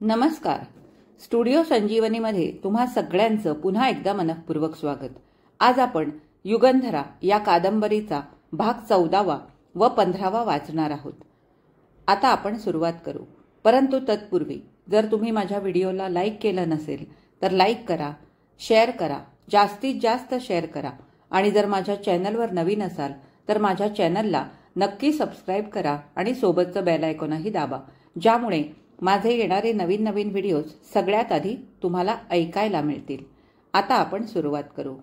नमस्कार. स्टुडिओ संजीवनीमध्ये तुम्हा सगळ्यांचं पुन्हा एकदा मनःपूर्वक स्वागत. आज आपण युगंधरा या कादंबरीचा भाग 14वा व 15वा वाचणार आहोत. आता आपण सुरुवात करू. परंतु तत्पूर्वी जर तुम्ही माझ्या व्हिडिओला लाईक केलं नसेल तर लाईक करा, शेअर करा, जास्तीत जास्त शेअर करा आणि जर माझ्या चॅनलवर नवीन असाल तर माझ्या चॅनलला नक्की सबस्क्राईब करा आणि सोबतचं बेल आयकॉनही दाबा, ज्यामुळे माझे येणारे नवीन नवीन व्हिडिओज सगळ्यात आधी तुम्हाला ऐकायला मिळतील. आता आपण सुरुवात करू.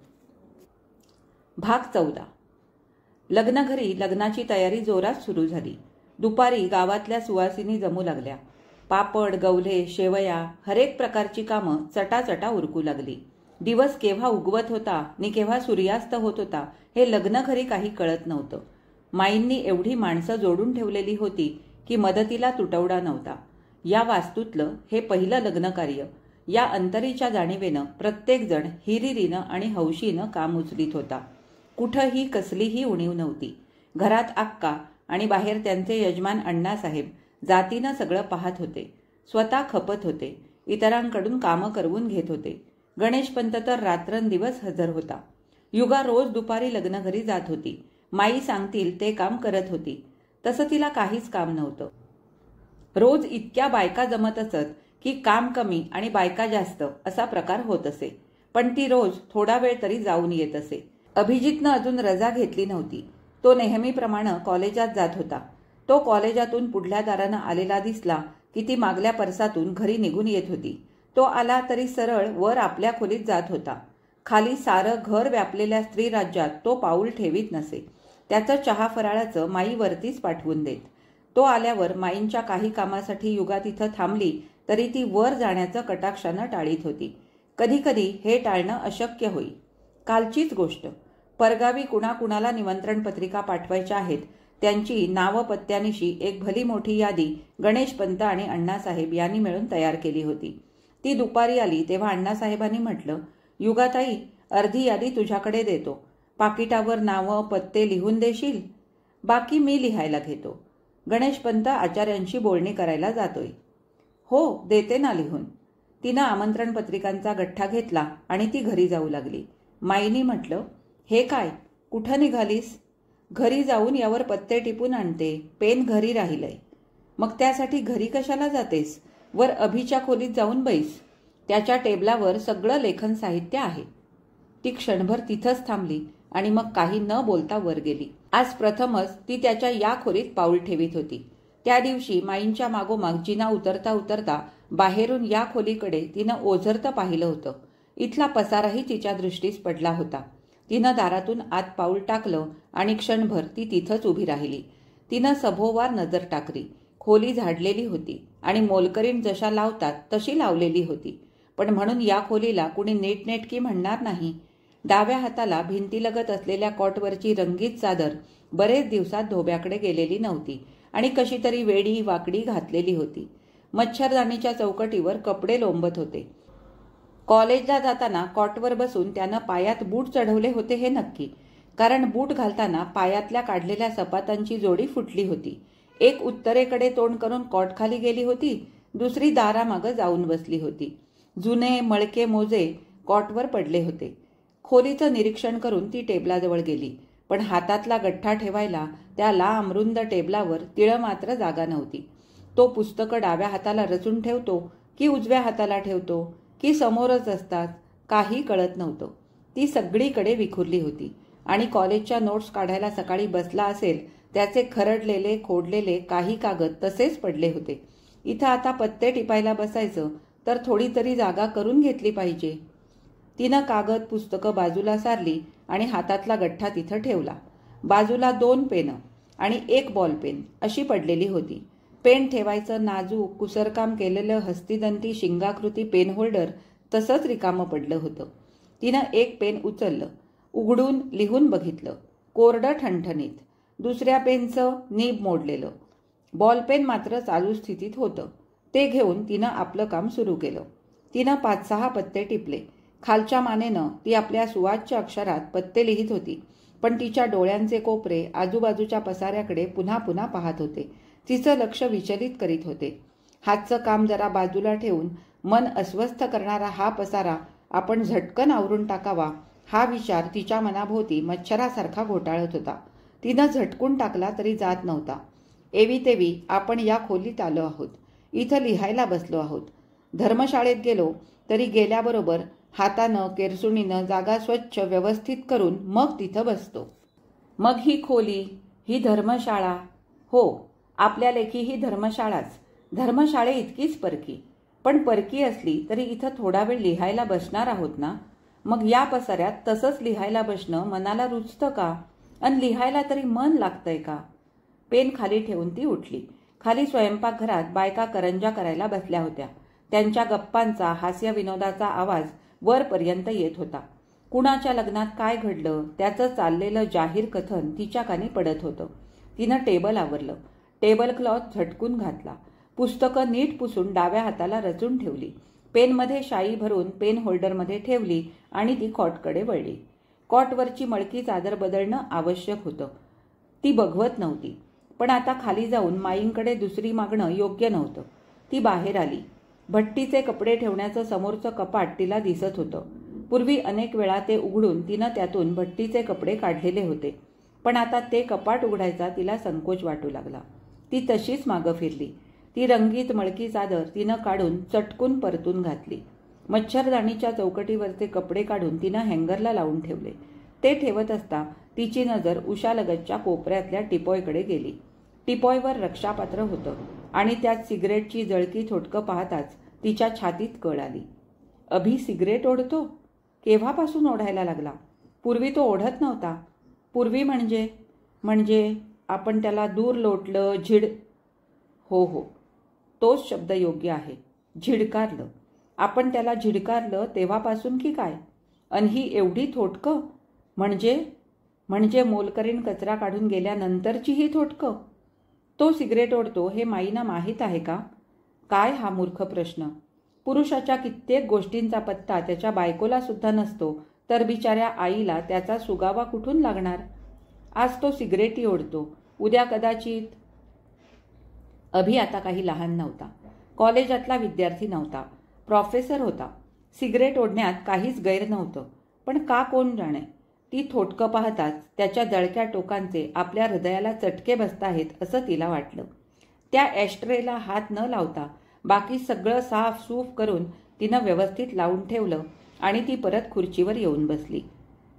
भाग 14. लग्नघरी लग्नाची तयारी जोरात सुरू झाली. दुपारी गावातल्या सुवासिनी जमू लागल्या. पापड, गवले, शेवया, हरेक प्रकारची कामं चटाचटा उरकू लागली. दिवस केव्हा उगवत होता आणि केव्हा सूर्यास्त होत होता हे लग्नघरी काही कळत नव्हतं. माईंनी एवढी माणसं जोडून ठेवलेली होती की मदतीला तुटवडा नव्हता. या वास्तूतलं हे पहिलं लग्नकार्य. या अंतरीच्या जाणीवेनं प्रत्येकजण हिरिरीनं आणि हौशीनं काम उचलीत होता. कुठंही कसलीही उणीव नव्हती. घरात अक्का आणि बाहेर त्यांचे यजमान अण्णासाहेब जातीनं सगळं पाहत होते. स्वतः खपत होते. इतरांकडून कामं करवून घेत होते. गणेशपंत तर रात्रंदिवस हजर होता. युगा रोज दुपारी लग्नघरी जात होती. माई सांगतील ते काम करत होती. तसं तिला काहीच काम नव्हतं. रोज इतक्या बायका जमत असत की काम कमी आणि बायका जास्त असा प्रकार होत असे. पण ती रोज थोडा वेळ तरी जाऊन येत असे. अभिजितनं अजून रजा घेतली नव्हती. तो नेहमीप्रमाणे कॉलेजात जात होता. तो कॉलेजातून पुढल्या दारानं आलेला दिसला की ती मागल्या परसातून घरी निघून येत होती. तो आला तरी सरळ वर आपल्या खोलीत जात होता. खाली सारं घर व्यापलेल्या स्त्री राज्यात तो पाऊल ठेवीत नसे. त्याचं चहा फराळाचं माई वरतीच पाठवून देत. तो आल्यावर माईंच्या काही कामासाठी युगा तिथं थांबली तरी ती वर जाण्याचं कटाक्षानं टाळीत होती. कधी कधी हे टाळणं अशक्य होई. कालचीच गोष्ट. परगावी कुणाकुणाला निमंत्रण पत्रिका पाठवायच्या आहेत त्यांची नावं पत्त्यानिशी एक भली मोठी यादी गणेशपंत आणि अण्णासाहेब यांनी मिळून तयार केली होती. ती दुपारी आली तेव्हा अण्णासाहेबांनी म्हटलं, युगाताई, अर्धी यादी तुझ्याकडे देतो. पाकिटावर नावं पत्ते लिहून देशील? बाकी मी लिहायला घेतो. गणेशपंत आचार्यांशी बोलणी करायला जातोय. हो, देते ना लिहून. तिनं आमंत्रण पत्रिकांचा गठ्ठा घेतला आणि ती घरी जाऊ लागली. माईनी म्हटलं, हे काय, कुठं निघालीस? घरी जाऊन यावर पत्ते टिपून आणते. पेन घरी राहिलंय. मग त्यासाठी घरी कशाला जातेस? वर अभिच्या खोलीत जाऊन बैस. त्याच्या टेबलावर सगळं लेखन साहित्य आहे. ती क्षणभर तिथंच थांबली आणि मग काही न बोलता वर गेली. आज प्रथमच ती त्याच्या या खोलीत पाऊल ठेवीत होती. त्या दिवशी माईंच्या मागोमाग जिना उतरता उतरता बाहेरून या खोलीकडे तिनं ओझरतं पाहिलं होतं. इथला पसाराही तिच्या दृष्टीस पडला होता. तिनं दारातून आत पाऊल टाकलं आणि क्षणभर ती तिथंच उभी राहिली. तिनं सभोवार नजर टाकली. खोली झाडलेली होती आणि मोलकरीण जशा लावतात तशी लावलेली होती. पण म्हणून या खोलीला कुणी नीटनेटकी म्हणणार नाही. डाव्या हाताला भिंतीलगत असलेल्या कॉटवरची रंगीत चादर बरेच दिवसात धोब्याकडे गेलेली नव्हती आणि कशी तरी वेडी वाकडी घातलेली होती. मच्छरदाणीच्या चौकटीवर कपडे लोंबत होते. कॉलेजला जाताना कॉटवर बसून त्यानं पायात बूट चढवले होते हे नक्की, कारण बूट घालताना पायातल्या काढलेल्या सपाटांची जोडी फुटली होती. एक उत्तरेकडे तोंड करून कॉट खाली गेली होती, दुसरी दारामागं जाऊन बसली होती. जुने मळके मोजे कॉटवर पडले होते. खोलीचं निरीक्षण करून ती टेबलाजवळ गेली, पण हातातला गठ्ठा ठेवायला त्या लांब रुंद टेबलावर तिळं मात्र जागा नव्हती. तो पुस्तकं डाव्या हाताला रचून ठेवतो की उजव्या हाताला ठेवतो की समोरच असतात काही कळत नव्हतं. ती सगळीकडे विखुरली होती आणि कॉलेजच्या नोट्स काढायला सकाळी बसला असेल त्याचे खरडलेले खोडलेले काही कागद तसेच पडले होते. इथं आता पत्ते टिपायला बसायचं तर थोडी तरी जागा करून घेतली पाहिजे. तिनं कागद पुस्तकं बाजूला सारली आणि हातातला गठ्ठा तिथं ठेवला. बाजूला 2 पेनं आणि 1 बॉलपेन अशी पडलेली होती. पेन ठेवायचं नाजूक कुसरकाम केलेलं हस्तिदंती शिंगाकृती पेन होल्डर तसंच रिकामं पडलं होतं. तिनं 1 पेन उचललं, उघडून लिहून बघितलं. कोरडं ठणठणीत. दुसऱ्या पेनचं नीब मोडलेलं. बॉलपेन मात्र चालू स्थितीत होतं. ते घेऊन तिनं आपलं काम सुरू केलं. तिनं 5-6 पत्ते टिपले. खालच्या मानेनं ती आपल्या सुवाच्य अक्षरात पत्ते लिहित होती, पण तिच्या डोळ्यांचे कोपरे आजूबाजूच्या पसाऱ्याकडे पुन्हा पुन्हा पाहत होते. तिचं लक्ष विचलित करीत होते. हातचं काम जरा बाजूला ठेवून मन अस्वस्थ करणारा हा पसारा आपण झटकन आवरून टाकावा हा विचार तिच्या मनाभोवती मच्छरासारखा घोटाळत होता. तिनं झटकून टाकला तरी जात नव्हता. एवी तेवी आपण या खोलीत आलो आहोत. इथं लिहायला बसलो आहोत. धर्मशाळेत गेलो तरी गेल्याबरोबर हातानं केरसुणीनं जागा स्वच्छ व्यवस्थित करून मग तिथं बसतो. मग ही खोली, ही धर्मशाळा. हो, आपल्या लेखी ही धर्मशाळाच. धर्मशाळे इतकीच परकी. पण परकी असली तरी इथं थोडा वेळ लिहायला बसणार आहोत ना. मग या पसाऱ्यात तसंच लिहायला बसणं मनाला रुचतं का? अन लिहायला तरी मन लागतंय का? पेन खाली ठेवून ती उठली. खाली स्वयंपाकघरात बायका करंजा करायला बसल्या होत्या. त्यांच्या गप्पांचा, हास्य विनोदाचा आवाज वरपर्यंत येत होता. कुणाच्या लग्नात काय घडलं त्याचं चाललेलं जाहीर कथन तिच्या कानी पडत होतं. तिनं टेबल आवरलं. टेबल क्लॉथ झटकून घातला. पुस्तकं नीट पुसून डाव्या हाताला रचून ठेवली. पेनमध्ये शाई भरून पेन होल्डरमध्ये ठेवली आणि ती कॉटकडे वळली. कॉटवरची मळकी चादर बदलणं आवश्यक होतं. ती बघवत नव्हती. पण आता खाली जाऊन माईंकडे दुसरी मागणं योग्य नव्हतं. ती बाहेर आली. भट्टीचे कपडे ठेवण्याचं समोरचं कपाट तिला दिसत होतं. पूर्वी अनेक वेळा ते उघडून तिनं त्यातून भट्टीचे कपडे काढलेले होते. पण आता ते कपाट उघडायचा तिला संकोच वाटू लागला. ती तशीच मागं फिरली. ती रंगीत मळकी चादर तिनं काढून चटकून परतून घातली. मच्छरदाणीच्या चौकटीवरचे कपडे काढून तिनं हँगरला लावून ठेवले. ते ठेवत असता तिची नजर उशालगतच्या कोपऱ्यातल्या टिपॉयकडे गेली. टिपॉयवर रक्षापात्र होतं आणि त्यात सिगरेटची जळकी थोटकं पाहताच तिच्या छातीत कळ आली. अभि सिगरेट ओढतो? केव्हापासून ओढायला लागला? पूर्वी तो ओढत नव्हता. पूर्वी म्हणजे आपण त्याला दूर लोटलं, हो, तोच शब्द योग्य आहे. झिडकारलं. आपण त्याला झिडकारलं तेव्हापासून की काय? अन ही एवढी थोटकं? म्हणजे मोलकरीण कचरा काढून गेल्यानंतरची ही थोटकं? तो सिगरेट ओढतो हे माईंना माहीत आहे का? काय हा मूर्ख प्रश्न. पुरुषाच्या कित्येक गोष्टींचा पत्ता त्याच्या बायकोला सुद्धा नसतो, तर बिचाऱ्या आईला त्याचा सुगावा कुठून लागणार? आज तो सिगरेटही ओढतो, उद्या कदाचित. अभि आता काही लहान नव्हता. कॉलेजातला विद्यार्थी नव्हता. प्रोफेसर होता. सिगरेट ओढण्यात काहीच गैर नव्हतं. पण का कोण जाणे. ती थोटकं पाहताच त्याच्या जळक्या टोकांचे आपल्या हृदयाला चटके बसताहेत असं तिला वाटलं. त्या ॲस्ट्रेला हात न लावता बाकी सगळं साफ सूफ करून तिनं व्यवस्थित लावून ठेवलं आणि ती परत खुर्चीवर येऊन बसली.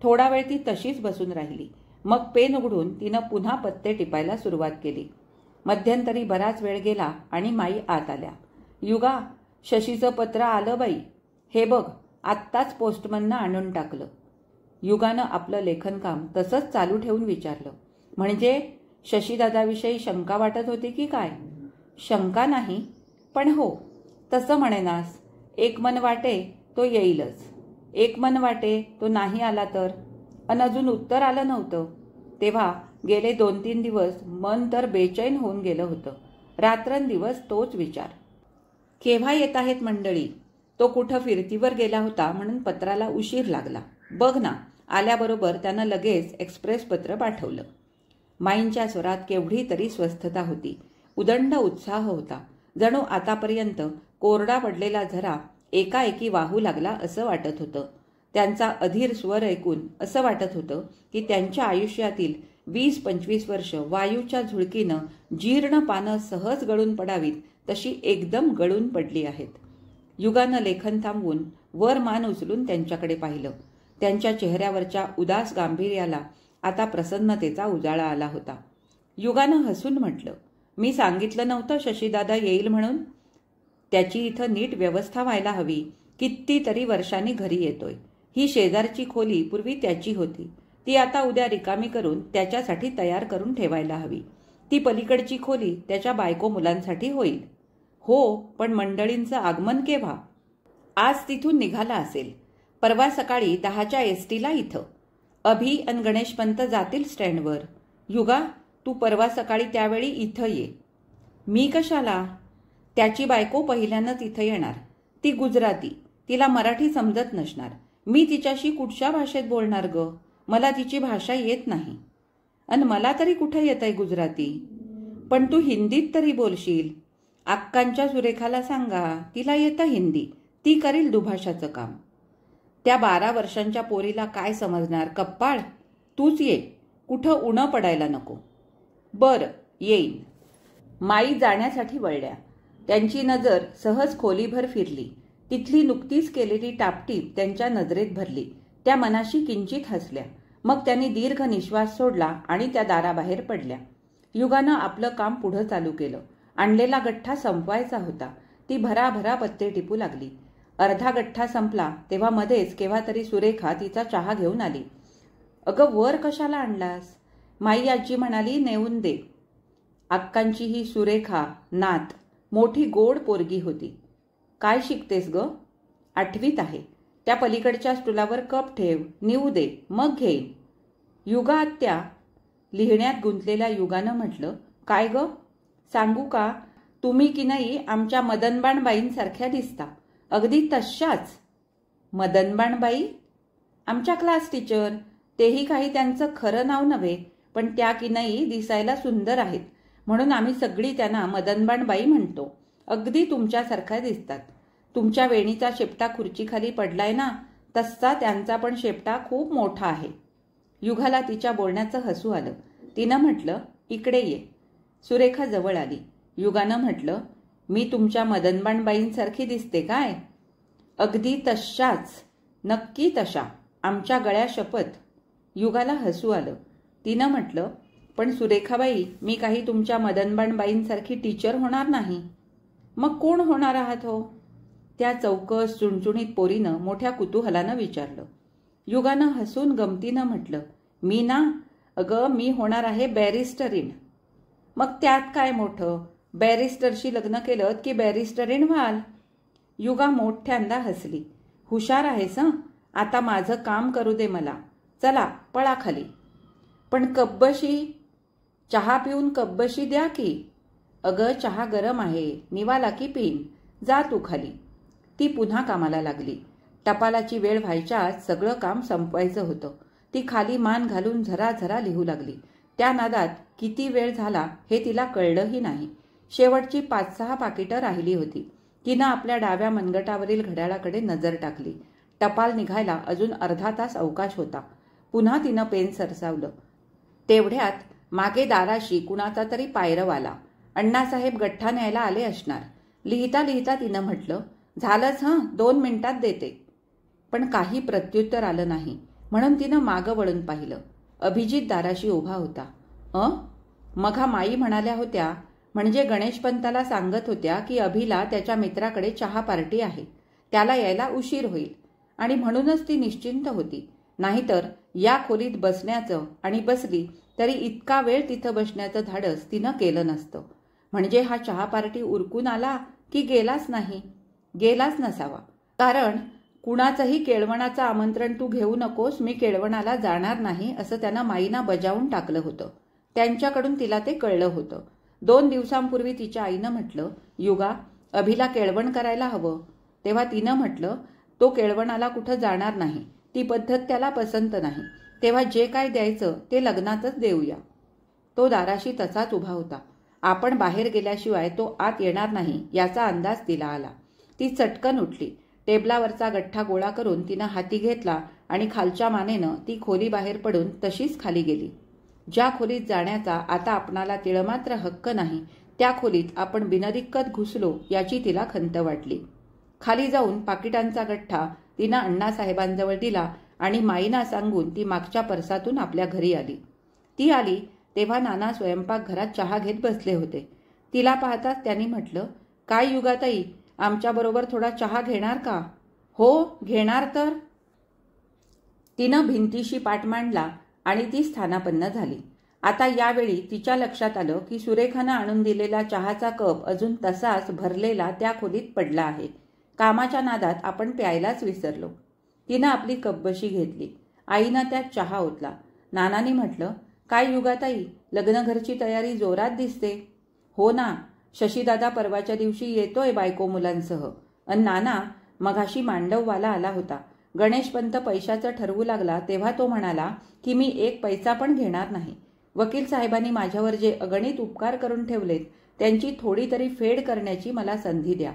थोडा वेळ ती तशीच बसून राहिली. मग पेन उघडून तिनं पुन्हा पत्ते टिपायला सुरुवात केली. मध्यंतरी बराच वेळ गेला आणि माई आत आल्या. युगा, शशीचं पत्र आलं बाई. हे बघ, आत्ताच पोस्टमननं आणून टाकलं. युगानं आपलं लेखनकाम तसंच चालू ठेवून विचारलं. म्हणजे शशीदादाविषयी शंका वाटत होती की काय? शंका नाही, पण हो, तसं म्हणेनास. एक मन वाटे तो येईलच. एक मन वाटे तो नाही आला तर. अन अजून उत्तर आलं नव्हतं. तेव्हा गेले 2-3 दिवस मन तर बेचैन होऊन गेलं होतं. रात्रंदिवस तोच विचार. केव्हा येत आहेत मंडळी? तो कुठं फिरतीवर गेला होता म्हणून पत्राला उशीर लागला. बघ ना. आल्याबरोबर त्यानं लगेच एक्सप्रेस पत्र पाठवलं. माईंच्या स्वरात केवढी तरी स्वस्थता होती. उदंड उत्साह होता. जणू आतापर्यंत कोरडा पडलेला झरा एकाएकी वाहू लागला असं वाटत होतं. त्यांचा अधीर स्वर ऐकून असं वाटत होतं की त्यांच्या आयुष्यातील 20-25 वर्ष वायूच्या झुळकीनं जीर्ण पानं सहज गळून पडावीत तशी एकदम गळून पडली आहेत. युगानं लेखन थांबवून वर मान उचलून त्यांच्याकडे पाहिलं. त्यांच्या चेहऱ्यावरच्या उदास गांभीर्याला आता प्रसन्नतेचा उजाळा आला होता. युगानं हसून म्हटलं, मी सांगितलं नव्हतं शशीदादा येईल म्हणून? त्याची इथं नीट व्यवस्था व्हायला हवी. कितीतरी वर्षांनी घरी येतोय. ही शेजारची खोली पूर्वी त्याची होती. ती आता उद्या रिकामी करून त्याच्यासाठी तयार करून ठेवायला हवी. ती पलीकडची खोली त्याच्या बायको मुलांसाठी होईल. हो, पण मंडळींचं आगमन केव्हा? आज तिथून निघाला असेल. परवा सकाळी 10च्या एसटीला इथं. अभि अन गणेशपंत जातील स्टँडवर. युगा, तू परवा सकाळी त्यावेळी इथं ये. मी कशाला? त्याची बायको पहिल्यांदाच इथं येणार. ती गुजराती. तिला मराठी समजत नसणार. मी तिच्याशी कुठच्या भाषेत बोलणार ग? मला तिची भाषा येत नाही. अन मला तरी कुठे येतंय गुजराती? पण तू हिंदीत तरी बोलशील. अक्कांच्या सुरेखाला सांगा, तिला येतं हिंदी, ती करील दुभाषाचं काम. त्या 12 वर्षांच्या पोरीला काय समजणार कप्पाळ. तूच ये, कुठं उणं पडायला नको. बरं येईन. माई जाण्यासाठी वळल्या. त्यांची नजर सहज खोलीभर फिरली. तिथली नुकतीच केलेली टापटीप त्यांच्या नजरेत भरली. त्या मनाशी किंचित हसल्या. मग त्यांनी दीर्घ निश्वास सोडला आणि त्या दाराबाहेर पडल्या. युगानं आपलं काम पुढं चालू केलं. आणलेला गठ्ठा संपवायचा होता. ती भराभरा पत्ते टिपू लागली. अर्धा गठ्ठा संपला तेव्हा मध्येच केव्हा तरी सुरेखा तिचा चहा घेऊन आली. अगं वर कशाला आणलास? माई आजी म्हणाली, नेऊन दे. अक्कांची ही सुरेखा नात मोठी गोड पोरगी होती. काय शिकतेस ग? 8वीत आहे. त्या पलीकडच्या स्टुलावर कप ठेव, निवू दे, मग घेईन. युगा आत्या. लिहिण्यात गुंतलेल्या युगानं म्हटलं, काय ग? सांगू का? तुम्ही की नाही आमच्या मदनबाणबाईंसारख्या दिसता. अगदी तशाच. मदनबाणबाई? आमच्या क्लास टीचर. तेही काही त्यांचं खरं नाव नव्हे, पण त्या की नाही दिसायला सुंदर आहेत, म्हणून आम्ही सगळी त्यांना मदनबाणबाई म्हणतो. अगदी तुमच्यासारख्या दिसतात. तुमच्या वेणीचा शेपटा खुर्चीखाली पडलाय ना, तसा त्यांचा पण शेपटा खूप मोठा आहे. युगाला तिच्या बोलण्याचं हसू आलं. तिनं म्हटलं, इकडे ये. सुरेखा जवळ आली. युगानं म्हटलं, मी तुमच्या मदनबाणबाईंसारखी दिसते काय? अगदी तशाच, नक्की तशा, आमच्या गळ्या शपथ. युगाला हसू आलं. तिनं म्हटलं, पण सुरेखाबाई, मी काही तुमच्या मदनबाणबाईंसारखी टीचर होणार नाही. मग कोण होणार आहात हो? त्या चौकस चुणचुणीत पोरीनं मोठ्या कुतूहलानं विचारलं. युगानं हसून गमतीनं म्हटलं, मी ना, अगं मी होणार आहे बॅरिस्टरीन. मग त्यात काय मोठं? बॅरिस्टरशी लग्न केलं की बॅरिस्टरीन व्हाल. युगा मोठ्यांदा हसली. हुशार आहेस हं. आता माझं काम करू दे मला. चला पळा खाली. पण कब्बशी, चहा पिऊन कब्बशी द्या की. अगं चहा गरम आहे, निवाला की पीन. जा तू खाली. ती पुन्हा कामाला लागली. टपालाची वेळ व्हायच्या आत सगळं काम संपवायचं होतं. ती खाली मान घालून झराझरा लिहू लागली. त्या नादात किती वेळ झाला हे तिला कळलंही नाही. शेवटची 5-6 पाकिटं राहिली होती. तिनं आपल्या डाव्या मनगटावरील घड्याळाकडे नजर टाकली. टपाल निघायला अजून अर्धा तास अवकाश होता. पुन्हा तिनं पेन सरसावलं. तेवढ्यात मागे दाराशी कुणाचा तरी पायरव आला. अण्णासाहेब गठ्ठा न्यायला आले असणार. लिहिता लिहिता तिनं म्हटलं, झालंच हं, 2 मिनिटात देते. पण काही प्रत्युत्तर आलं नाही, म्हणून तिनं मागं वळून पाहिलं. अभिजित दाराशी उभा होता. मघा माई म्हणाल्या होत्या, म्हणजे गणेशपंताला सांगत होत्या की अभिला त्याच्या मित्राकडे चहा पार्टी आहे, त्याला यायला उशीर होईल, आणि म्हणूनच ती निश्चिंत होती. नाहीतर या खोलीत बसण्याचं, आणि बसली तरी इतका वेळ तिथं बसण्याचं धाडस तिनं केलं नसतं. म्हणजे हा चहा पार्टी उरकून आला की गेलाच नाही. गेलाच नसावा, कारण कुणाचंही केळवणाचं आमंत्रण तू घेऊ नकोस, मी केळवणाला जाणार नाही असं त्यानं माईना बजावून टाकलं होतं. त्यांच्याकडून तिला ते कळलं होतं. 2 दिवसांपूर्वी तिच्या आईनं म्हटलं, युगा, अभिला केळवण करायला हवं. तेव्हा तिनं म्हटलं, तो केळवणाला कुठं जाणार नाही, ती पद्धत त्याला पसंत नाही. तेव्हा जे काय द्यायचं ते लग्नातच देऊया. तो दाराशी तसाच उभा होता. आपण बाहेर गेल्याशिवाय तो आत येणार नाही याचा अंदाज तिला आला. ती चटकन उठली. टेबलावरचा गठ्ठा गोळा करून तिनं हाती घेतला आणि खालच्या मानेनं ती खोली बाहेर पडून तशीच खाली गेली. ज्या खोलीत जाण्याचा आता आपणाला तिळमात्र हक्क नाही, त्या खोलीत आपण बिनदिक्कत घुसलो याची तिला खंत वाटली. खाली जाऊन पाकिटांचा गठ्ठा तिनं अण्णासाहेबांजवळ दिला आणि माईना सांगून ती मागच्या परसातून आपल्या घरी आली. ती आली तेव्हा नाना स्वयंपाकघरात चहा घेत बसले होते. तिला पाहताच त्यांनी म्हटलं, काय युगाताई, आमच्याबरोबर थोडा चहा घेणार का? हो घेणार तर. तिनं भिंतीशी पाठ मांडला आणि ती स्थानापन्न झाली. आता यावेळी तिच्या लक्षात आलं की सुरेखानं आणून दिलेला चहाचा कप अजून तसाच भरलेला त्या खोलीत पडला आहे. कामाच्या नादात आपण प्यायलाच विसरलो. तिनं आपली कपबशी घेतली. आईनं त्यात चहा ओतला. नानांनी म्हटलं, काय युगाताई, लग्नघरची तयारी जोरात दिसते. हो ना, शशीदादा परवाच्या दिवशी येतोय बायको मुलांसह. नाना, मघाशी मांडववाला आला होता. गणेशपंत पैशाचं ठरवू लागला तेव्हा तो म्हणाला की मी 1 पैसा पण घेणार नाही. वकील साहेबांनी माझ्यावर जे अगणित उपकार करून ठेवलेत त्यांची थोडी तरी फेड करण्याची मला संधी द्या.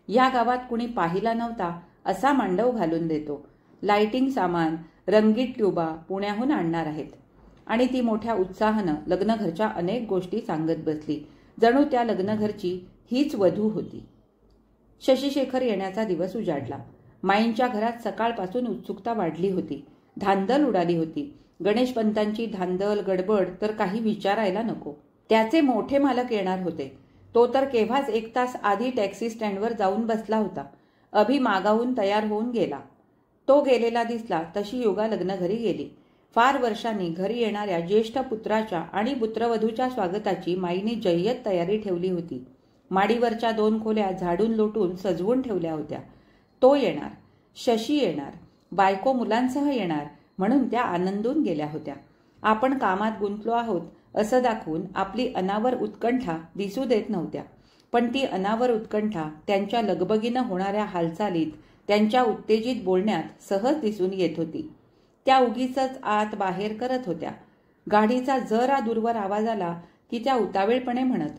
या गावात कुणी पाहिला नव्हता असा मांडव घालून देतो. लाइटिंग सामान, रंगीत ट्यूबा पुण्याहून आणणार आहेत. आणि ती मोठ्या उत्साहानं लग्नघरच्या अनेक गोष्टी सांगत बसली. जणू त्या लग्नघरची हीच वधू होती. शशीशेखर येण्याचा दिवस उजाडला. माईंच्या घरात सकाळपासून उत्सुकता वाढली होती. धांदल उडाली होती. गणेशपंतांची धांदल गडबड तर काही विचारायला नको. त्याचे मोठे मालक येणार होते. तो तर केव्हाच 1 तास आधी टॅक्सी स्टँडवर जाऊन बसला होता. अभि मागाहून तयार होऊन गेला. तो गेलेला दिसला तशी युगा लग्नघरी गेली. फार वर्षांनी घरी येणाऱ्या ज्येष्ठ पुत्राच्या आणि पुत्रवधूच्या स्वागताची माईने जय्यत तयारी ठेवली होती. माडीवरच्या 2 खोल्या झाडून लोटून सजवून ठेवल्या होत्या. तो येणार, शशी येणार, बायको मुलांसह येणार म्हणून त्या आनंदून गेल्या होत्या. आपण कामात गुंतलो आहोत असं दाखवून आपली अनावर उत्कंठा दिसू देत नव्हत्या. पण ती अनावर उत्कंठा त्यांच्या लगबगीनं होणाऱ्या हालचालीत, त्यांच्या उत्तेजित बोलण्यात सहज दिसून येत होती. त्या उगीचच आत बाहेर करत होत्या. गाडीचा जरा दूरवर आवाज आला की त्या उतावेळपणे म्हणत,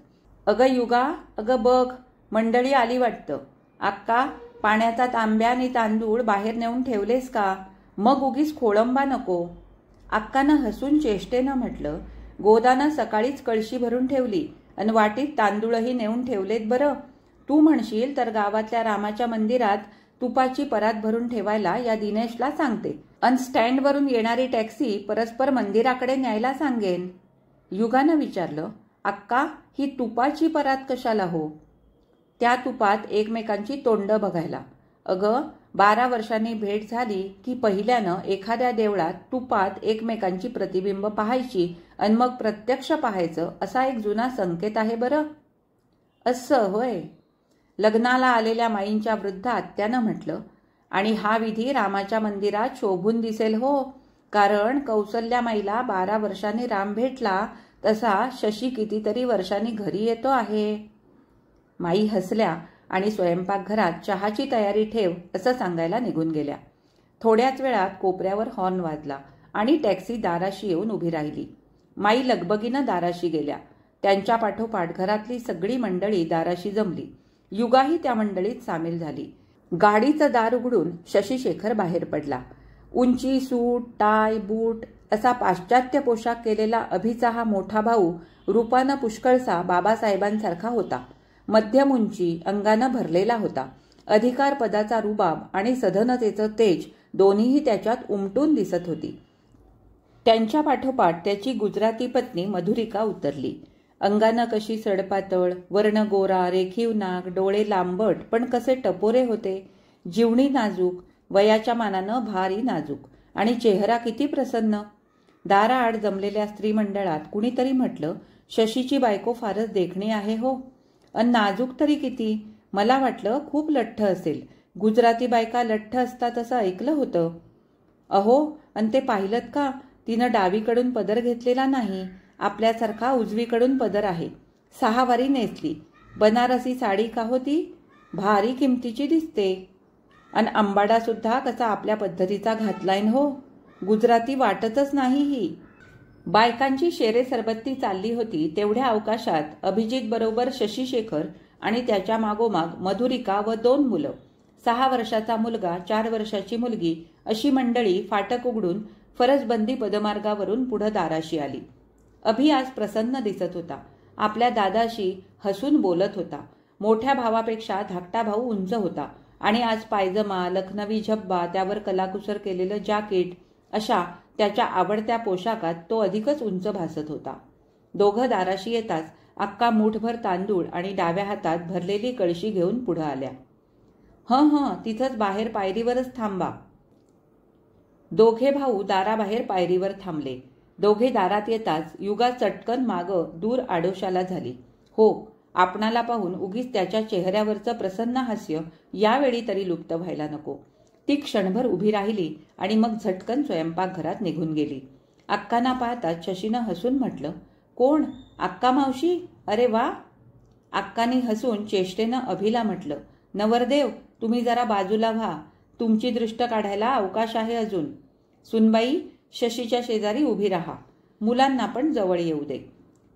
"अगं युगा, अगं बघ, मंडळी आली वाटतं. अक्का, पाण्याचा तांब्या आणि तांदूळ बाहेर नेऊन ठेवलेस का? मग उगीच खोळंबा नको." अक्कानं हसून चेष्टेनं म्हटलं, "गोदानं सकाळीच कळशी भरून ठेवली आणि वाटीत तांदूळही नेऊन ठेवलेत बरं. तू म्हणशील तर गावातल्या रामाच्या मंदिरात तुपाची परात भरून ठेवायला या दिनेशला सांगते आणि स्टँडवरून येणारी टॅक्सी परस्पर मंदिराकडे न्यायला सांगेन." युगानं विचारलं, "अक्का, ही तुपाची परात कशाला हो?" "त्या तुपात एकमेकांची तोंड बघायला. अगं, 12 वर्षांनी भेट झाली की पहिल्यानं एखाद्या देवळात तुपात एकमेकांची प्रतिबिंब पाहायची आणि मग प्रत्यक्ष पाहायचं असा एक जुना संकेत आहे बरं." "असं होय." लग्नाला आलेल्या माईंच्या वृद्ध आत्यानं म्हटलं, "आणि हा विधी रामाच्या मंदिरात शोभून दिसेल हो. कारण कौसल्यामाईला 12 वर्षांनी राम भेटला तसा शशी कितीतरी वर्षांनी घरी येतो आहे." माई हसल्या आणि स्वयंपाकघरात चहाची तयारी ठेव असं सांगायला निघून गेल्या. थोड्याच वेळात कोपऱ्यावर हॉर्न वाजला आणि टॅक्सी दाराशी येऊन उभी राहिली. माई लगबगीनं दाराशी गेल्या. त्यांच्या पाठोपाठ घरातली सगळी मंडळी दाराशी जमली. युगाही त्या मंडळीत सामील झाली. गाडीचं दार उघडून शशीशेखर बाहेर पडला. उंची, सूट, टाय, बूट असा पाश्चात्य पोशाख केलेला अभिचा हा मोठा भाऊ रूपानं पुष्कळसा बाबासाहेबांसारखा होता. मध्यम उंची, अंगानं भरलेला होता. अधिकार पदाचा रुबाब आणि सधनतेचं तेज दोन्हीही त्याच्यात उमटून दिसत होती. त्यांच्या पाठोपाठ त्याची गुजराती पत्नी मधुरिका उतरली. अंगानं कशी सडपातळ, वर्ण गोरा, रेखीव नाक, डोळे लांबट पण कसे टपोरे होते. जीवणी नाजूक, वयाच्या मानानं भारी नाजूक आणि चेहरा किती प्रसन्न. दाराआड जमलेल्या स्त्री मंडळात कुणीतरी म्हटलं, "शशीची बायको फारच देखणी आहे हो. अन नाजूक तरी किती. मला वाटलं खूप लठ्ठ असेल. गुजराती बायका लठ्ठ असतात असं ऐकलं होतं." "अहो, अन ते पाहिलंत का? तिनं डावीकडून पदर घेतलेला नाही. आपल्यासारखा उजवीकडून पदर आहे. 6 वारी नेसली. बनारसी साडी का होती? भारी किमतीची दिसते. अन अंबाडा सुद्धा कसा आपल्या पद्धतीचा घातलाय हो. गुजराती वाटतच नाही ही." बायकांची शेरे सरबत्ती चालली होती तेवढ्या अवकाशात अभिजित बरोबर शशीशेखर आणि त्याच्या मागोमाग मधुरिका व 2 मुलं, 6 वर्षाचा मुलगा, 4 वर्षाची मुलगी अशी मंडळी फाटक उघडून फरसबंदी पदमार्गावरून पुढं दाराशी आली. अभि आज प्रसन्न दिसत होता. आपल्या दादाशी हसून बोलत होता. मोठ्या भावापेक्षा धाकटा भाऊ उंच होता आणि आज पायजमा, लखनवी झब्बा, त्यावर कलाकुसर केलेलं जॅकेट अशा त्याच्या आवडत्या पोशाखात तो अधिकच उंच भासत होता. दोघं दाराशी येताच अक्का मूठभर तांदूळ आणि डाव्या हातात भरलेली कळशी घेऊन पुढं आल्या. हं, तिथंच बाहेर पायरीवरच थांबा." दोघे भाऊ दाराबाहेर पायरीवर थांबले. दोघे दारात येताच युगा चटकन मागं दूर आडोशाला झाली. हो, आपणाला पाहून उगीच त्याच्या चेहऱ्यावरचं प्रसन्न हास्य यावेळी तरी लुप्त व्हायला नको. ती क्षणभर उभी राहिली आणि मग झटकन स्वयंपाकघरात निघून गेली. अक्कांना पाहताच शशीनं हसून म्हटलं, "कोण? अक्का मावशी? अरे वा." अक्कांनी हसून चेष्टेनं अभिला म्हटलं, "नवरदेव, तुम्ही जरा बाजूला व्हा. तुमची दृष्ट काढायला अवकाश आहे अजून. सुनबाई, शशीच्या शेजारी उभी राहा. मुलांना पण जवळ येऊ दे."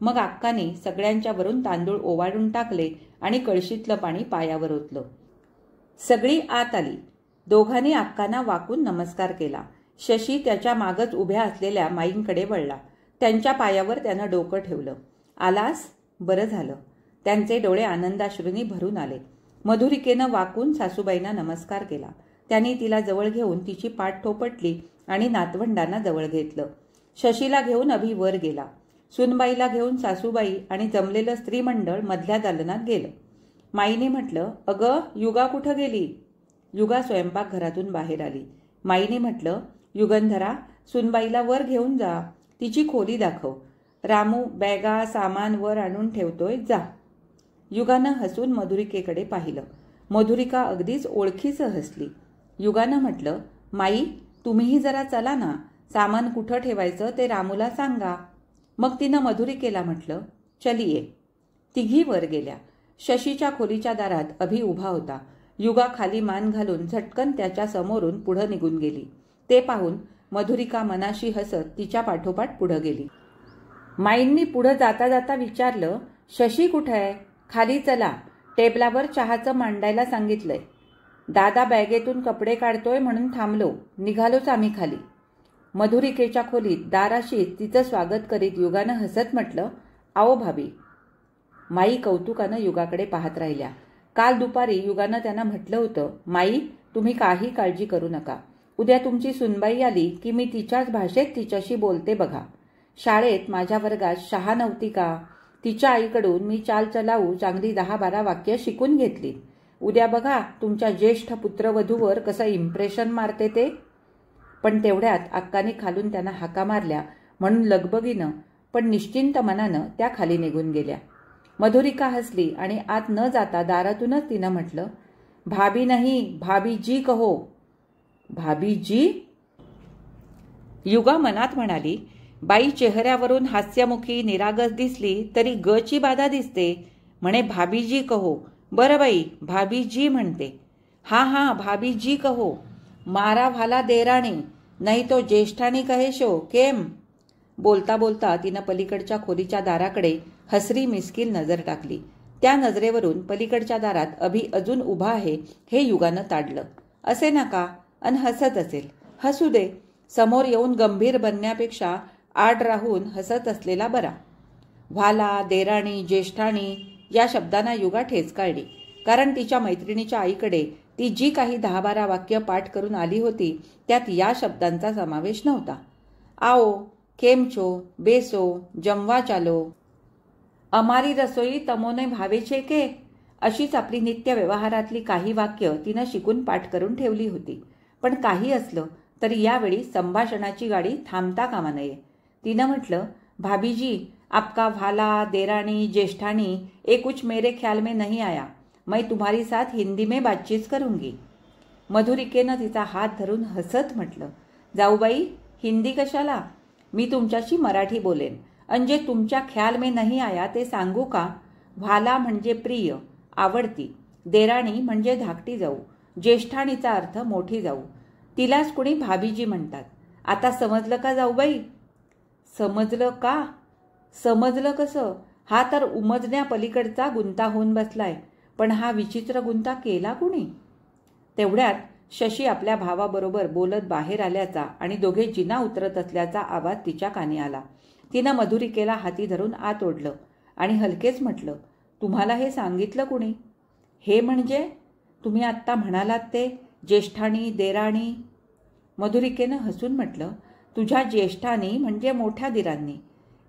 मग अक्काने सगळ्यांच्या वरून तांदूळ ओवाळून टाकले आणि कळशीतलं पाणी पायावर ओतलं. सगळी आत आली. दोघांनी अक्कांना वाकून नमस्कार केला. शशी त्याच्या मागच उभ्या असलेल्या माईंकडे वळला. त्यांच्या पायावर त्यानं डोकं ठेवलं. आलास? बरं झालं. त्यांचे डोळे आनंदाश्रूंनी भरून आले. मधुरिकेनं वाकून सासूबाईंना नमस्कार केला. त्यांनी तिला जवळ घेऊन तिची पाठ थोपटली आणि नातवंडांना जवळ घेतलं. शशीला घेऊन अभि वर गेला. सुनबाईला घेऊन सासूबाई आणि जमलेलं स्त्रीमंडळ मधल्या दालनात गेलं. माईने म्हटलं, अगं युगा कुठं गेली? युगा स्वयंपाकघरातून बाहेर आली. माईने म्हटलं, युगंधरा, सुनबाईला वर घेऊन जा, तिची खोली दाखव. रामू बॅगा सामान वर आणून ठेवतोय, जा. युगानं हसून मधुरिकेकडे पाहिलं. मधुरिका अगदीच ओळखीचं हसली. युगानं म्हटलं, माई, तुम्हीही जरा चला ना, सामान कुठं ठेवायचं ते रामूला सांगा. मग तिनं मधुरिकेला म्हटलं, चलिये. तिघी वर गेल्या. शशीच्या खोलीच्या दारात अभि उभा होता. युगा खाली मान घालून झटकन त्याच्या समोरून पुढं निघून गेली. ते पाहून मधुरिका मनाशी हसत तिच्या पाठोपाठ पुढं गेली. माईंनी पुढं जाता जाता विचारलं, शशी कुठं आहे? खाली चला, टेबलावर चहाचं मांडायला सांगितलंय. दादा बॅगेतून कपडे काढतोय म्हणून थांबलो, निघालोच आम्ही खाली. मधुरिकेच्या खोलीत दाराशी तिचं स्वागत करीत युगानं हसत म्हटलं, आओ भाभी. माई कौतुकानं युगाकडे पाहत राहिल्या. काल दुपारी युगानं त्यांना म्हटलं होतं, माई, तुम्ही काही काळजी करू नका. उद्या तुमची सुनबाई आली की मी तिच्याच भाषेत तिच्याशी बोलते बघा. शाळेत माझ्या वर्गात शहा नव्हती का? तिच्या आईकडून मी चाल चलाऊ चांगली 10-12 वाक्य शिकून घेतली. उद्या बघा तुमच्या ज्येष्ठ पुत्रवधूवर कसं इम्प्रेशन मारते ते. पण तेवढ्यात अक्काने खालून त्यांना हाका मारल्या म्हणून लगबगीनं पण निश्चिंत मनानं त्या खाली निघून गेल्या. मधुरिका हसली आणि आत न जाता दारातूनच तिनं म्हटलं, भाभी नाही, भाभी जी कहो. भाभी जी? युगा मनात म्हणाली, बाई चेहऱ्यावरून हास्यमुखी निरागस दिसली तरी गची बाधा दिसते. म्हणे भाभीजी कहो. बरं बाई, भाभीजी म्हणते. हा भाभीजी कहो. मारा भाला देराणी, नाही तो ज्येष्ठानी कहेशो केम. बोलता बोलता तिनं पलीकडच्या खोलीच्या दाराकडे हसरी मिस्किल नजर टाकली. त्या नजरेवरून पलीकडच्या दारात अभि अजून उभा आहे हे युगानं ताडलं. असे नका, अन हसत असेल, हसू दे. समोर येऊन गंभीर बनण्यापेक्षा आड राहून हसत असलेला बरा. व्हाला, देराणी, ज्येष्ठाणी या शब्दांना युगा ठेच काढली. कारण तिच्या मैत्रिणीच्या आईकडे ती जी काही 10-12 वाक्य पाठ करून आली होती त्यात या शब्दांचा समावेश नव्हता. आओ, केमचो, बेसो, जमवा चालो, अमारी रसोई तमोने भावेचे के, अशीच आपली नित्य व्यवहारातली काही वाक्य तिनं शिकून पाठ करून ठेवली होती. पण काही असलं तरी यावेळी संभाषणाची गाडी थांबता कामा नये. तिनं म्हटलं, भाभीजी, आपका भाला, देरानी, ज्येष्ठानी ये कुछ मेरे ख्याल में नहीं आया. मैं तुम्हारी साथ हिंदी में बातचीत करूंगी. मधुरिकेनं तिचा हात धरून हसत म्हटलं, जाऊबाई, हिंदी कशाला? मी तुमच्याशी मराठी बोलेन. जे तुमच्या ख्याल में नहीं आया ते सांगू का? व्हाला म्हणजे प्रिय, आवडती. देराणी म्हणजे धाकटी जाऊ. ज्येष्ठाणीचा अर्थ मोठी जाऊ. तिलाच कुणी भाभीजी म्हणतात. आता समजलं का जाऊबाई? समजलं का? समजलं कसं? हा तर उमजण्या पलीकडचा गुंता होऊन बसलाय. पण हा विचित्र गुंता केला कुणी? तेवढ्यात शशी आपल्या भावाबरोबर बोलत बाहेर आल्याचा आणि दोघे जिना उतरत असल्याचा आवाज तिच्या कानी आला. तिनं मधुरिकेला हाती धरून आत ओढलं आणि हलकेच म्हटलं, तुम्हाला हे सांगितलं कुणी? हे म्हणजे तुम्ही आत्ता म्हणालात ते ज्येष्ठानी, देराणी. मधुरिकेनं हसून म्हटलं, तुझ्या ज्येष्ठानी म्हणजे मोठ्या दिरांनी.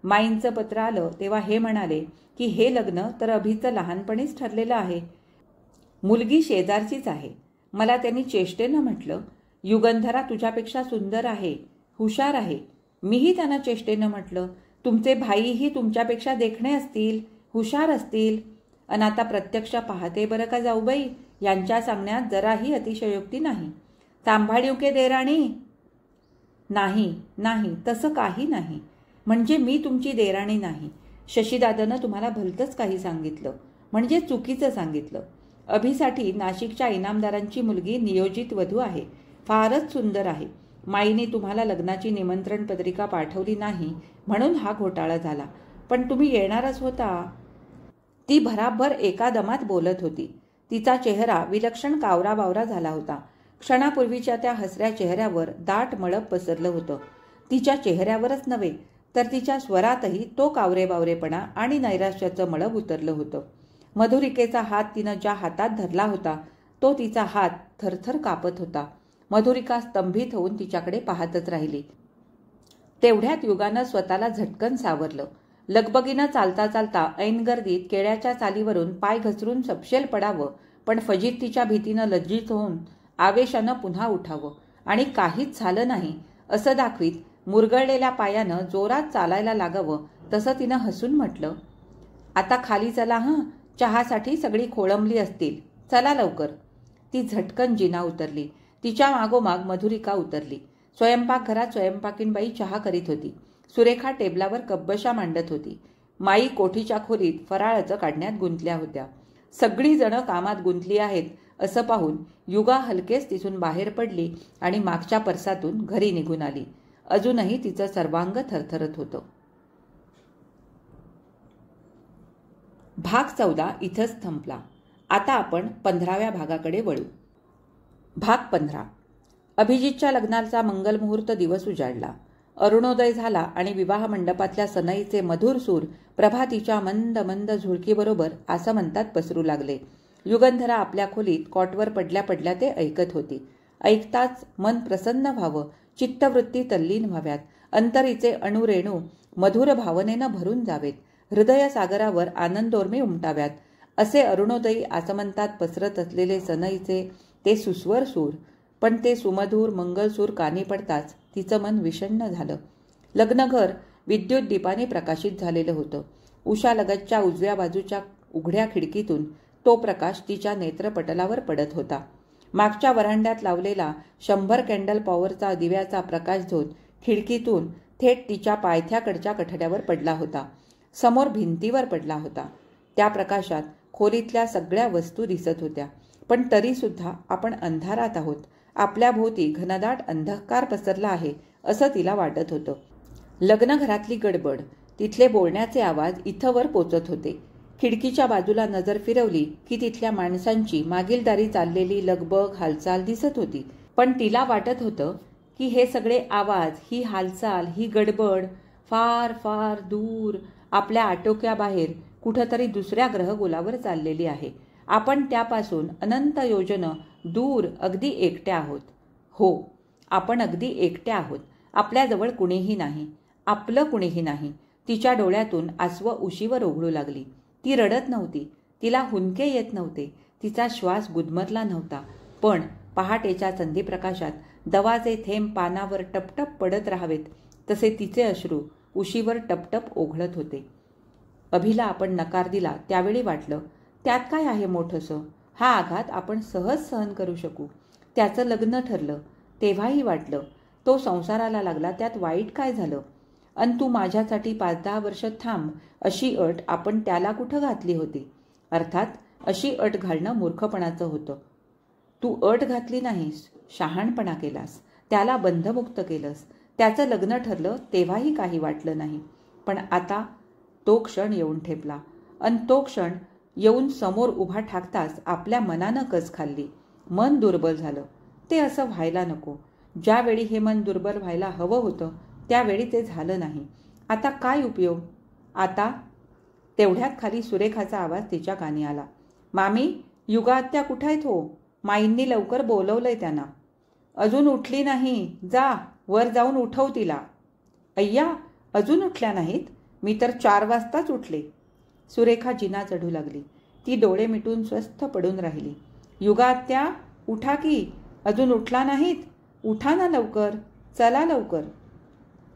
माईंचं पत्र आलं तेव्हा हे म्हणाले की हे लग्न तर अभिचं लहानपणीच ठरलेलं आहे. मुलगी शेजारचीच आहे. मला त्यांनी चेष्टेनं म्हटलं, युगंधरा तुझ्यापेक्षा सुंदर आहे, हुशार आहे. मीही त्यांना चेष्टेनं म्हटलं, तुमचे भाईही तुमच्यापेक्षा देखणे असतील, हुशार असतील. अन आता प्रत्यक्ष पाहते बरं का जाऊबाई, यांच्या सांगण्यात जराही अतिशयोक्ती नाही. सांभाळ्यू के देराणी? नाही, तसं काही नाही. म्हणजे मी तुमची देराणी नाही. शशीदादानं तुम्हाला भलतंच काही सांगितलं, म्हणजे चुकीचं सांगितलं. अभिसाठी नाशिकच्या इनामदारांची मुलगी नियोजित वधू आहे. फारच सुंदर आहे. माईने तुम्हाला लग्नाची निमंत्रण पत्रिका पाठवली नाही म्हणून हा घोटाळा झाला. पण तुम्ही येणारच होता. ती भराभर एका दमात बोलत होती. तिचा चेहरा विलक्षण कावराबावरा झाला होता. क्षणापूर्वीच्या त्या हसऱ्या चेहऱ्यावर दाट मळप पसरलं होतं. तिच्या चेहऱ्यावरच नव्हे तर तिच्या स्वरातही तो कावरेबावरेपणा आणि नैराश्याचं मळप उतरलं होतं. मधुरिकेचा हात तिनं ज्या हातात धरला होता तो तिचा हात थरथर कापत होता. मधुरिका स्तंभित होऊन तिच्याकडे पाहतच राहिली. तेवढ्यात युगानं स्वतःला झटकन सावरलं. लगबगीनं चालता चालता ऐनगर्दीत केळ्याच्या चालीवरून पाय घसरून सपशेल पडावं, पण फजितीच्या भीतीनं लज्जित होऊन आवेशानं पुन्हा उठावं आणि काहीच झालं नाही असं दाखवीत मुरगळलेल्या पायानं जोरात चालायला लागावं, तसं तिनं हसून म्हटलं, आता खाली चला हं, चहासाठी सगळी खोळंबली असतील, चला लवकर. ती झटकन जिना उतरली. तिच्या मागोमाग मधुरिका उतरली. स्वयंपाकघरात स्वयंपाकीणबाई चहा करीत होती. सुरेखा टेबलावर कब्बशा मांडत होती. माई कोठीच्या खोलीत फराळाचं काढण्यात गुंतल्या होत्या. सगळी जणं कामात गुंतली आहेत असं पाहून युगा हलकेच तिथून बाहेर पडली आणि मागच्या परसातून घरी निघून आली. अजूनही तिचं सर्वांग थरथरत होतं. भाग 14 इथंच थांबला. आता आपण 15व्या भागाकडे वळू. भाग 15. अभिजितच्या लग्नाचा मंगलमुहूर्त दिवस उजाडला. अरुणोदय झाला आणि विवाह मंडपातल्या सनईचे मधुर सूर प्रभातीच्या मंद मंद झुळकीबरोबर आसमंतात पसरू लागले. युगंधरा आपल्या खोलीत कॉटवर पडल्या पडल्या ते ऐकत होती. ऐकताच मन प्रसन्न व्हावं, चित्तवृत्ती तल्लीन व्हाव्यात, अंतरीचे अणुरेणू मधुर भावनेनं भरून जावेत, हृदय सागरावर आनंदोर्मी उमटाव्यात, असे अरुणोदयी आसमंतात पसरत असलेले सनईचे ते सुस्वर सूर. पण ते सुमधूर मंगलसूर कानी पडताच तिचं मन विषण्ण झालं. लग्नघर विद्युत दीपाने प्रकाशित झालेलं होतं. उशालगतच्या उजव्या बाजूच्या उघड्या खिडकीतून तो प्रकाश तिच्या नेत्रपटलावर पडत होता. मागच्या वरांड्यात लावलेला 100 कॅन्डल पॉवरचा दिव्याचा प्रकाशझोत खिडकीतून थेट तिच्या पायथ्याकडच्या कठड्यावर पडला होता. समोर भिंतीवर पडला होता. त्या प्रकाशात खोलीतल्या सगळ्या वस्तू दिसत होत्या. पण तरीसुद्धा आपण अंधारात आहोत. आपल्या भोवती घनदाट अंधकार पसरला आहे असं तिला वाटत होतं. लग्नघरातली गडबड, तिथले बोलण्याचे आवाज इथंवर पोचत होते. खिडकीच्या बाजूला नजर फिरवली की तिथल्या माणसांची मागील दारी चाललेली लगबग हालचाल दिसत होती. पण तिला वाटत होतं की हे सगळे आवाज, ही हालचाल, ही गडबड फार फार दूर आपल्या आटोक्याबाहेर कुठंतरी दुसऱ्या ग्रहगोलावर चाललेली आहे. आपण त्यापासून अनंत योजनं दूर अगदी एकट्या आहोत. हो, आपण अगदी एकट्या आहोत. आपल्याजवळ कुणीही नाही, आपलं कुणीही नाही. तिच्या डोळ्यातून आसवं उशीवर ओघळू लागली. ती रडत नव्हती, तिला हुंदके येत नव्हते, तिचा श्वास गुदमरला नव्हता. पण पहाटेच्या संधीप्रकाशात दवाचे थेंब पानावर टपटप पडत राहावेत तसे तिचे अश्रू उशीवर टपटप ओघळत होते. अभिला आपण नकार दिला त्यावेळी वाटलं, त्यात काय आहे मोठंसं, हा आघात आपण सहज सहन करू शकू. त्याचं लग्न ठरलं तेव्हाही वाटलं, तो संसाराला लागला त्यात वाईट काय झालं. अन तू माझ्यासाठी 5-10 वर्ष थांब अशी अट आपण त्याला कुठं घातली होती. अर्थात अशी अट घालणं मूर्खपणाचं होतं. तू अट घातली नाहीस, शहाणपणा केलास, त्याला बंधमुक्त केलंस. त्याचं लग्न ठरलं तेव्हाही काही वाटलं नाही. पण आता तो क्षण येऊन ठेपला. अन तो क्षण येऊन समोर उभा ठाकताच आपल्या मनानं कस खाल्ली. मन दुर्बल झालं. ते असं व्हायला नको. ज्यावेळी हे मन दुर्बल व्हायला हवं होतं त्यावेळी ते झालं नाही. आता काय उपयोग. आता तेवढ्यात खाली सुरेखाचा आवाज तिच्या कानी आला. मामी, युगा आत्या कुठं आहेत हो? माईंनी लवकर बोलवलंय त्यांना. अजून उठली नाही, जा वर जाऊन उठव तिला. अय्या, अजून उठल्या नाहीत? मी तर 4 वाजताच उठले. सुरेखा जिना चढू लागली. ती डोळे मिटून स्वस्थ पडून राहिली. युगा आत्या, उठा की, अजून उठला नाहीत? उठा ना लवकर, चला लवकर.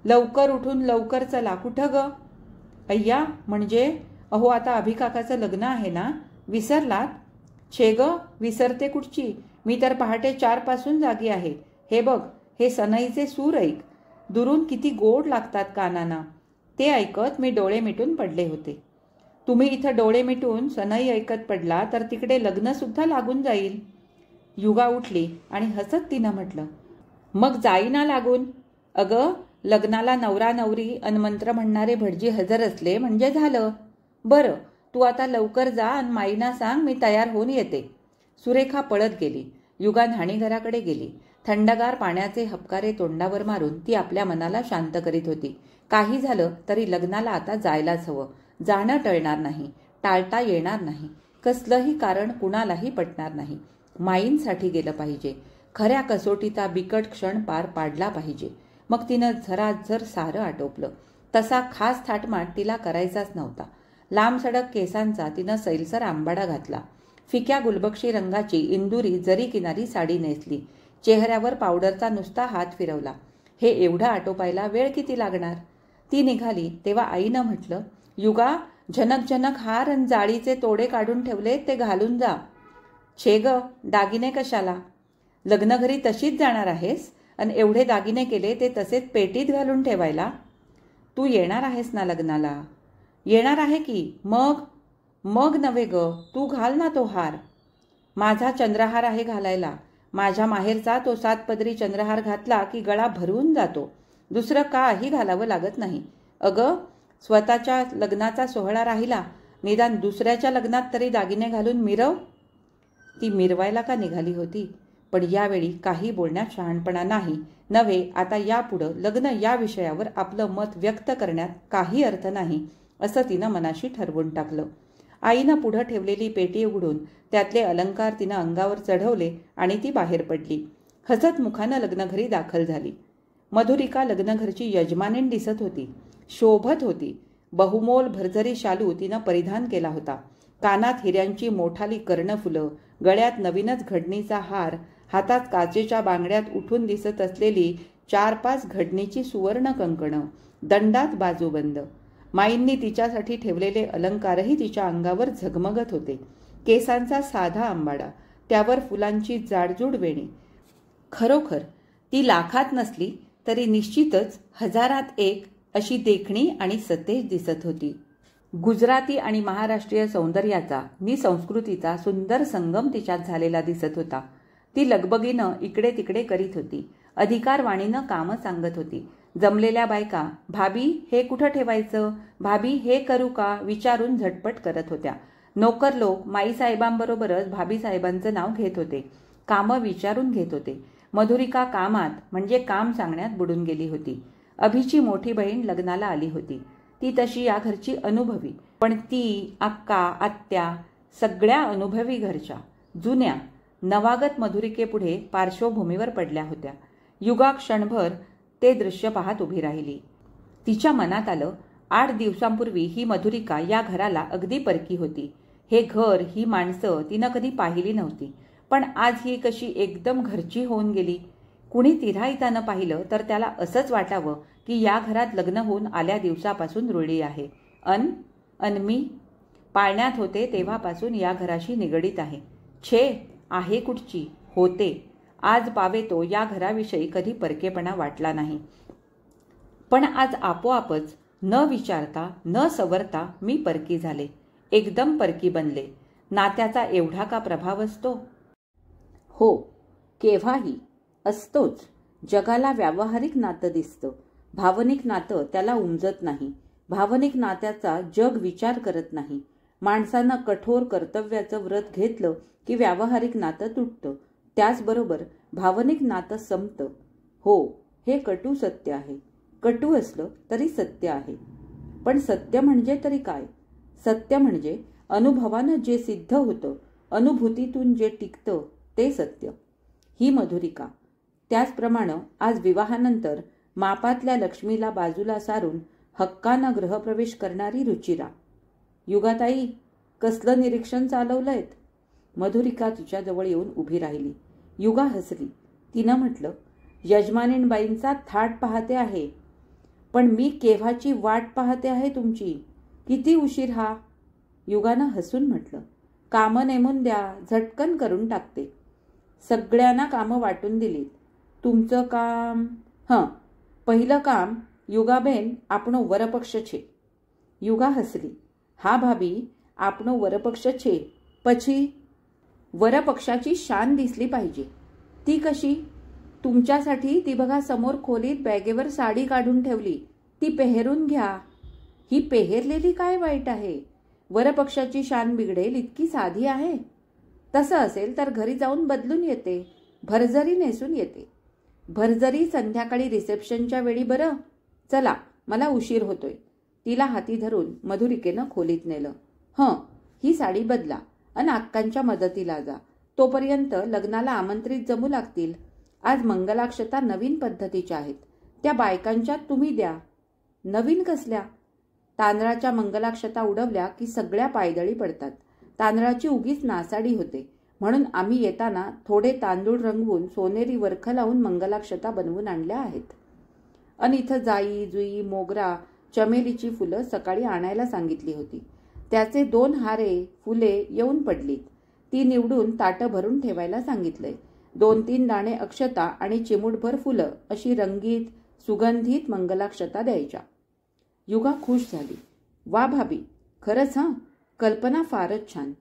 लवकर उठून लवकर चला. कुठं ग? अय्या, म्हणजे अहो आता अभिकाकाचं लग्न आहे ना, विसरलात? छे ग, विसरते कुठची, मी तर पहाटे 4 पासून जागी आहे. हे बघ, हे सनईचे सूर ऐक, दुरून किती गोड लागतात कानांना. ते ऐकत मी डोळे मिटून पडले होते. तुम्ही इथं डोळे मिटून सनई ऐकत पडला तर तिकडे लग्नसुद्धा लागून जाईल. युगा उठली आणि हसत तिनं म्हटलं, मग जाईना लागून. अगं, लग्नाला नवरा नवरी अन मंत्र म्हणणारे भटजी हजर असले म्हणजे झालं. बरं, तू आता लवकर जा आणि माईना सांग मी तयार होऊन येते. सुरेखा पळत गेली. युगा न्हाणीघराकडे गेली. थंडगार पाण्याचे हपकारे तोंडावर मारून ती आपल्या मनाला शांत करीत होती. काही झालं तरी लग्नाला आता जायलाच हवं. जाणं टळणार नाही, टाळता येणार नाही. कसलंही कारण कुणालाही पटणार नाही. माईंसाठी गेलं पाहिजे. खऱ्या कसोटीचा बिकट क्षण पार पाडला पाहिजे. मग तिनं झराझर सारं आटोपलं. तसा खास थाटमाट तिला करायचाच नव्हता. लांब सडक केसांचा तिनं सैलसर आंबाडा घातला. फिक्या गुलबक्षी रंगाची इंदुरी जरी किनारी साडी नेसली. चेहऱ्यावर पावडरचा नुसता हात फिरवला. हे एवढं आटोपायला वेळ किती लागणार? ती निघाली तेव्हा आईनं म्हटलं, युगा, झनक झनक हार आणि जाळीचे तोडे काढून ठेवले ते घालून जा. छे ग, दागिने कशाला? लग्नघरी तशीच जाणार आहेस आणि एवढे दागिने केले ते तसेच पेटीत घालून ठेवायला? तू येणार आहेस ना लग्नाला? येणार आहे की. मग नव्हे ग, तू घाल ना तो हार. माझा चंद्रहार आहे घालायला. माझ्या माहेरचा तो 7 पदरी चंद्रहार घातला की गळा भरवून जातो. दुसरं काही घालावं लागत नाही. अगं, स्वतःच्या लग्नाचा सोहळा राहिला, निदान दुसऱ्याच्या लग्नात तरी दागिने घालून मिरव. ती मिरवायला का निघाली होती? पण यावेळी काही बोलण्यात शहाणपणा नाही नव्हे. आता यापुढं लग्न या विषयावर आपलं मत व्यक्त करण्यात काही अर्थ नाही असं तिनं मनाशी ठरवून टाकलं. आईनं पुढं ठेवलेली पेटी उघडून त्यातले अलंकार तिनं अंगावर चढवले आणि ती बाहेर पडली. हसत मुखानं लग्नघरी दाखल झाली. मधुरिका लग्नघरची यजमानीण दिसत होती. शोभत होती. बहुमोल भरजरी शालू तिनं परिधान केला होता. कानात हिऱ्यांची मोठाली कर्णफुलं, गळ्यात नवीनच घडणीचा हार, हातात काचेच्या बांगड्यात उठून दिसत असलेली 4-5 घडणीची सुवर्ण कंकणं, दंडात बाजूबंद. माईंनी तिच्यासाठी ठेवलेले अलंकारही तिच्या अंगावर झगमगत होते. केसांचा साधा आंबाडा, त्यावर फुलांची जाडजूड वेणी. खरोखर ती लाखात नसली तरी निश्चितच हजारात एक अशी देखणी आणि सतेज दिसत होती. गुजराती आणि महाराष्ट्रीय सौंदर्याचा नि संस्कृतीचा सुंदर संगम तिच्यात झालेला दिसत होता. ती लगबगीनं इकडे तिकडे करीत होती. अधिकारवाणीनं कामं सांगत होती. जमलेल्या बायका भाभी हे कुठं ठेवायचं, भाभी हे करू का विचारून झटपट करत होत्या. नोकर लोक माईसाहेबांबरोबरच भाभीसाहेबांचं नाव घेत होते. कामं विचारून घेत होते. मधुरिका कामात म्हणजे काम सांगण्यात बुडून गेली होती. अभिची मोठी बहीण लग्नाला आली होती. ती तशी या घरची अनुभवी, पण ती अक्का आत्या सगळ्या अनुभवी घरच्या, जुन्या, नवागत मधुरिकेपुढे पार्श्वभूमीवर पडल्या होत्या. युगा क्षणभर ते दृश्य पाहत उभी राहिली. तिच्या मनात आलं, 8 दिवसांपूर्वी ही मधुरिका या घराला अगदी परकी होती. हे घर, ही माणसं तिनं कधी पाहिली नव्हती. पण आज ही कशी एकदम घरची होऊन गेली. कुणी तिऱ्हाईतानं पाहिलं तर त्याला असंच वाटावं की या घरात लग्न होऊन आल्या दिवसापासून रुळली आहे. अन मी पाळण्यात होते तेव्हापासून या घराशी निगडीत आहे. छे, आहे कुठची, होते. आज पावेतो या घराविषयी कधी परकेपणा वाटला नाही. पण आज आपोआपच न विचारता न सवरता मी परकी झाले. एकदम परकी बनले. नात्याचा एवढा का प्रभाव असतो? हो, केव्हाही असतोच. जगाला व्यावहारिक नातं दिसतं. भावनिक नातं त्याला उमजत नाही. भावनिक नात्याचा जग विचार करत नाही. माणसानं कठोर कर्तव्याचं व्रत घेतलं की व्यावहारिक नातं तुटतं. त्याचबरोबर भावनिक नातं संपतं. हो, हे कटू सत्य आहे. कटू असलं तरी सत्य आहे. पण सत्य म्हणजे तरी काय? सत्य म्हणजे अनुभवानं जे सिद्ध होतं, अनुभूतीतून जे टिकतं ते सत्य. ही मधुरिका. त्याचप्रमाणे आज विवाहानंतर मापातल्या लक्ष्मीला बाजूला सारून हक्कानं गृहप्रवेश करणारी रुचिरा. युगाताई, कसलं निरीक्षण चालवलंयत? मधुरिका तिच्याजवळ येऊन उभी राहिली. युगा हसली. तिनं म्हटलं, यजमानीणबाईंचा थाट पाहते आहे. पण मी केव्हाची वाट पाहते आहे तुमची. किती उशीर हा? युगानं हसून म्हटलं, कामं नेमून द्या, झटकन करून टाकते. सगळ्यांना कामं वाटून दिलीत. तुमचं काम? पहिलं काम, युगाबेन, आपणो वरपक्ष छे. युगा हसली. हा भाभी, आपणो वरपक्ष छे. પછી वरपक्षाची शान दिसली पाहिजे. ती कशी? तुमच्यासाठी ती बघा समोर खोलीत बॅगेवर साडी काढून ठेवली, ती पेहरून घ्या. ही पेहरलेली काय वाईट आहे? वरपक्षाची शान बिघडेल इतकी साधी आहे. तसं असेल तर घरी जाऊन बदलून येते, भरजरी नेसून येते. भरजरी संध्याकाळी रिसेप्शनच्या वेळी बरं. चला, मला उशीर होतोय. तिला हाती धरून मधुरिकेनं खोलीत नेलं. ही साडी बदला आणि अक्कांच्या मदतीला जा. तोपर्यंत लग्नाला आमंत्रित जमू लागतील. आज मंगलाक्षता नवीन पद्धतीच्या आहेत, त्या बायकांच्यात तुम्ही द्या. नवीन कसल्या? तांदळाच्या मंगलाक्षता उडवल्या की सगळ्या पायदळी पडतात. तांदळाची उगीच नासाडी होते, म्हणून आम्ही येताना थोडे तांदूळ रंगवून सोनेरी वरख लावून मंगलाक्षता बनवून आणल्या आहेत. अन इथं जाई, जुई, मोगरा, चमेलीची फुलं सकाळी आणायला सांगितली होती. त्याचे 2 हारे फुले येऊन पडलीत. ती निवडून ताटं भरून ठेवायला सांगितलंय. 2-3 दाणे अक्षता आणि चिमूटभर फुलं अशी रंगीत सुगंधित मंगलाक्षता द्यायच्या. युगा खुश झाली. वा भाभी, खरंच कल्पना फारच छान.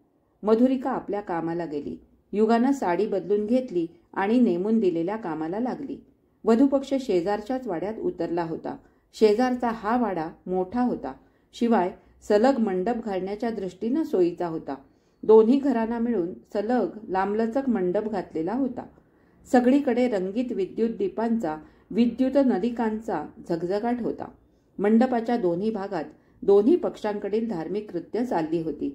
मधुरिका आपल्या कामाला गेली. युगानं साडी बदलून घेतली आणि नेमून दिलेल्या कामाला लागली. वधूपक्ष शेजारच्याच वाड्यात उतरला होता. शेजारचा हा वाडा मोठा होता, शिवाय सलग मंडप घालण्याच्या दृष्टीनं सोयीचा होता. दोन्ही घरांना मिळून सलग लांबलचक मंडप घातलेला होता. सगळीकडे रंगीत विद्युत दीपांचा, विद्युत नलिकांचा झगझगाट होता. मंडपाच्या दोन्ही भागात दोन्ही पक्षांकडील धार्मिक कृत्य चालली होती.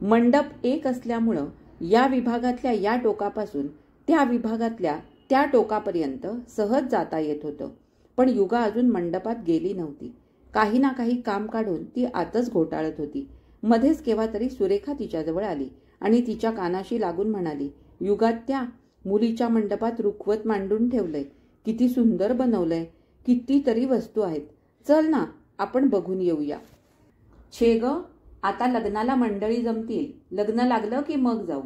मंडप एक असल्यामुळं या विभागातल्या या टोकापासून त्या विभागातल्या त्या टोकापर्यंत सहज जाता येत होतं. पण युगा अजून मंडपात गेली नव्हती. काही ना काही काम काढून ती आतच घोटाळत होती. मध्येच केव्हा तरी सुरेखा तिच्याजवळ आली आणि तिच्या कानाशी लागून म्हणाली, युगात त्या मुलीच्या मंडपात रुखवत मांडून ठेवलंय. किती सुंदर बनवलंय. कितीतरी वस्तू आहेत. चल ना, आपण बघून येऊया. छे ग, आता लग्नाला मंडळी जमतील. लग्न लागलं की मग जाऊ.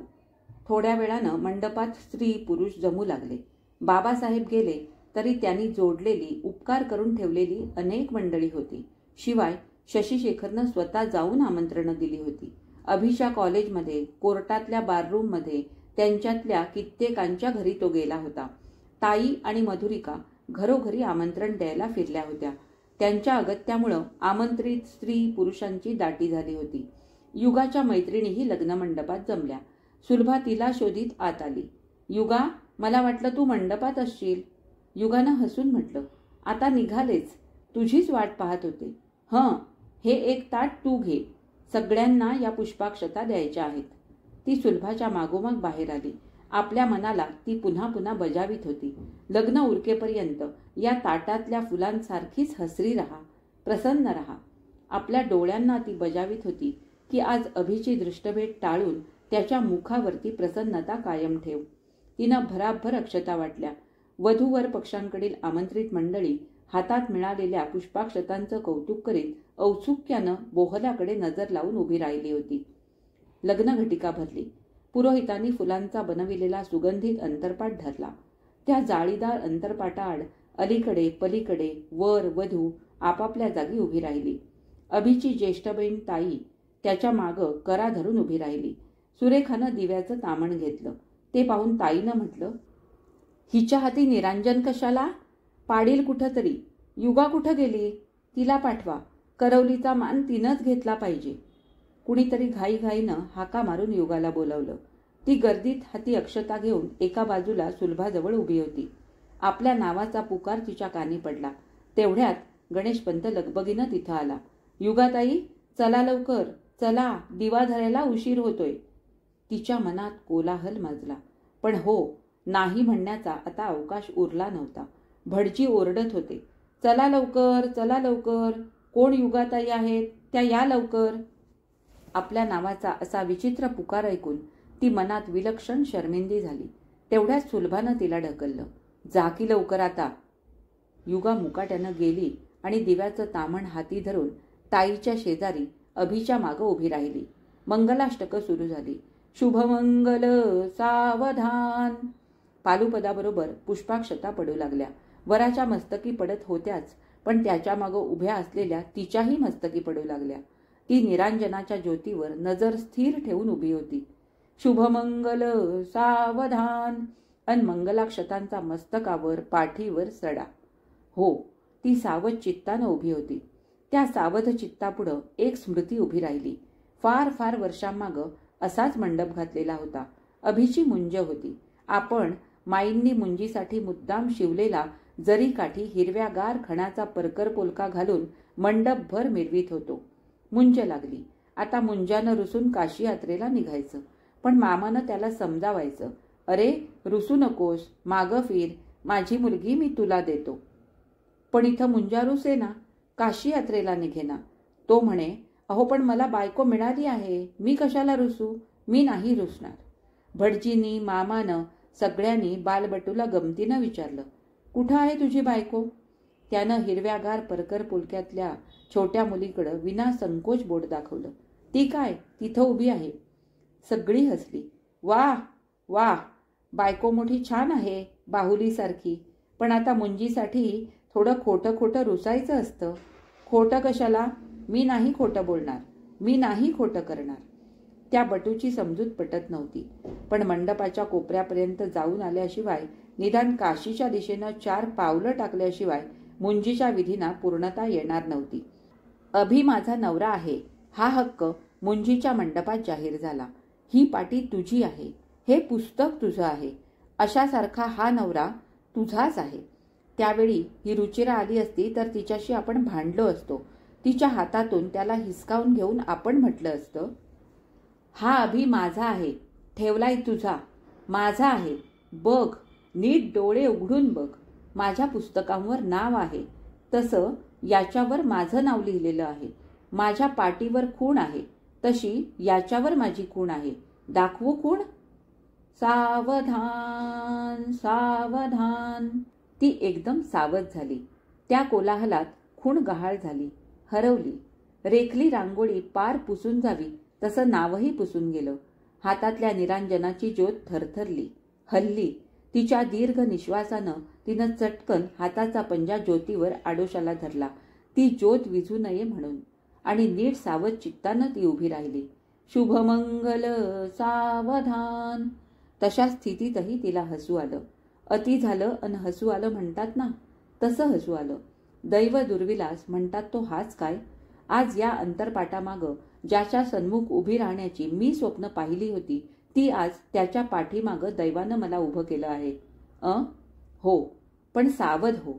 थोड्या वेळानं मंडपात स्त्री पुरुष जमू लागले. बाबासाहेब गेले तरी त्यांनी जोडलेली, उपकार करून ठेवलेली अनेक मंडळी होती. शिवाय शशीशेखरनं स्वतः जाऊन आमंत्रणं दिली होती. अभिषा कॉलेजमध्ये, कोर्टातल्या बाररूममध्ये त्यांच्यातल्या कित्येकांच्या घरी तो गेला होता. ताई आणि मधुरिका घरोघरी आमंत्रण द्यायला फिरल्या होत्या. त्यांच्या अगत्यामुळं आमंत्रित स्त्री पुरुषांची दाटी झाली होती. युगाच्या मैत्रिणीही लग्न मंडपात जमल्या. सुलभा तिला शोधित आत आली. युगा, मला वाटलं तू मंडपात असशील. युगानं हसून म्हटलं, आता निघालेच, तुझीच वाट पाहत होते. हे एक ताट तू घे. सगळ्यांना या पुष्पाक्षता द्यायच्या आहेत. ती सुलभाच्या मागोमाग बाहेर आली. आपल्या मनाला ती पुन्हा पुन्हा बजावित होती. लग्न उरकेपर्यंत या ताटातल्या फुलांसारखीच हसरी रहा, प्रसन्न रहा. आपल्या डोळ्यांना ती बजावित होती की आज अभिची दृष्टभेट टाळून त्याच्या मुखावरती प्रसन्नता कायम ठेव. तिनं भराभर अक्षता वाटल्या. वधूवर पक्षांकडील आमंत्रित मंडळी हातात मिळालेल्या पुष्पाक्षतांचं कौतुक करीत औत्सुक्यानं बोहल्याकडे नजर लावून उभी राहिली होती. लग्न घटिका भरली. पुरोहितांनी फुलांचा बनविलेला सुगंधित अंतरपाट धरला. त्या जाळीदार अंतरपाटाआड अलीकडे पलीकडे वर वधू आपापल्या जागी उभी राहिली. अभिची ज्येष्ठ बहीण ताई त्याच्या मागं करा धरून उभी राहिली. सुरेखानं दिव्याचं तामण घेतलं. ते पाहून ताईनं म्हटलं, हिच्या हाती निरांजन कशाला? पाडील कुठं तरी. युगा कुठं गेली? तिला पाठवा. करवलीचा मान तिनंच घेतला पाहिजे. कुणीतरी घाईघाईनं हाका मारून युगाला बोलावलं. ती गर्दीत हाती अक्षता घेऊन एका बाजूला सुलभाजवळ उभी होती. आपल्या नावाचा पुकार तिच्या कानी पडला. तेवढ्यात गणेशपंत लगबगीनं तिथं आला. युगाताई, चला लवकर, चला, दिवा धरायला उशीर होतोय. तिच्या मनात कोलाहल माजला. पण नाही म्हणण्याचा आता अवकाश उरला नव्हता. भटजी ओरडत होते, चला लवकर, चला लवकर. कोण युगाताई आहेत? त्या या लवकर. आपल्या नावाचा असा विचित्र पुकार ऐकून ती मनात विलक्षण शर्मिंदी झाली. तेवढ्यात सुलभानं तिला ढकललं. जा की लवकर आता. युगा मुकाट्यानं गेली आणि दिव्याचं तामण हाती धरून ताईच्या शेजारी अभिच्या मागं उभी राहिली. मंगलाष्टकं सुरू झाली. शुभमंगल सावधान. पालुपदाबरोबर पुष्पाक्षता पडू लागल्या. वराच्या मस्तकी पडत होत्याच, पण त्याच्या मागं उभ्या असलेल्या तिच्याही मस्तकी पडू लागल्या. ती निरांजनाच्या ज्योतीवर नजर स्थिर ठेवून उभी होती. शुभमंगल सावधान अन मंगलाक्षतांचा मस्तकावर पाठीवर सडा. हो, ती सावध चित्तानं उभी होती. त्या सावध चित्तापुढं एक स्मृती उभी राहिली. फार फार वर्षांमागं असाच मंडप घातलेला होता. अभिची मुंज होती. आपण माईंनी मुंजीसाठी मुद्दाम शिवलेला जरी काठी हिरव्यागार खणाचा परकर पोलका घालून मंडपभर मिरवीत होतो. मुंज लागली. आता मुंजानं रुसून काशी यात्रेला निघायचं. पण मामानं त्याला समजावायचं, अरे रुसू नकोस, मागं फिर, माझी मुलगी मी तुला देतो. पण इथं मुंजा रुसे ना, काशी यात्रेला निघेना. तो म्हणे, अहो पण मला बायको मिळाली आहे, मी कशाला रुसू, मी नाही रुसणार. भटजींनी, मामानं, सगळ्यांनी बालबटूला गमतीनं विचारलं, कुठं आहे तुझी बायको? त्यानं हिरव्यागार परकर पुलक्यातल्या छोट्या मुलीकडं विना संकोच बोट दाखवलं. ती काय, तिथं उभी आहे. सगळी हसली. वाह वाह, बायको मोठी छान आहे, बाहुलीसारखी. पण आता मुंजीसाठी थोडं खोटं खोटं रुसायचं असतं. खोटं कशाला? मी नाही खोटं बोलणार, मी नाही खोटं करणार. त्या बटूची समजूत पटत नव्हती. पण मंडपाच्या कोपऱ्यापर्यंत जाऊन आल्याशिवाय, निदान काशीच्या दिशेनं 4 पावलं टाकल्याशिवाय मुंजीच्या विधींना पूर्णता येणार नव्हती. अभि माझा नवरा आहे हा हक्क मुंजीच्या मंडपात जाहीर झाला. ही पाटी तुझी आहे, हे पुस्तक तुझं आहे, अशासारखा हा नवरा तुझाच आहे. त्यावेळी ही रुचिरा आली असती तर तिच्याशी आपण भांडलो असतो. तिच्या हातातून त्याला हिसकावून घेऊन आपण म्हटलं असतं, हा अभि माझा आहे, ठेवलाय तुझा, माझा आहे, बघ, नीट डोळे उघडून बघ, माझ्या पुस्तकांवर नाव आहे, तसं याच्यावर माझं नाव लिहिलेलं आहे. माझ्या पाटीवर खूण आहे, तशी याच्यावर माझी खूण आहे. दाखवू खूण? सावधान सावधान. ती एकदम सावध झाली. त्या कोलाहलात खूण गहाळ झाली, हरवली. रेखली रांगोळी पार पुसून जावी तसं नावही पुसून गेलं. हातातल्या निरांजनाची ज्योत थरथरली, हल्ली. तिच्या दीर्घ निश्वासानं तिनं चटकन हाताचा पंजा ज्योतीवर आडोशाला धरला, ती ज्योत विझू नये म्हणून. आणि नीट सावध चित्तानं ती उभी राहिली. शुभमंगल सावधान. तशा स्थितीतही तिला हसू आलं. अति झालं अन हसू आलं म्हणतात ना, तसं हसू आलं. दैव दुर्विलास म्हणतात तो हाच काय? आज या अंतरपाटामागं ज्याच्या सन्मुख उभी राहण्याची मी स्वप्न पाहिली होती, ती आज त्याच्या पाठीमागं दैवानं मला उभं केलं आहे. हो, पण सावध हो.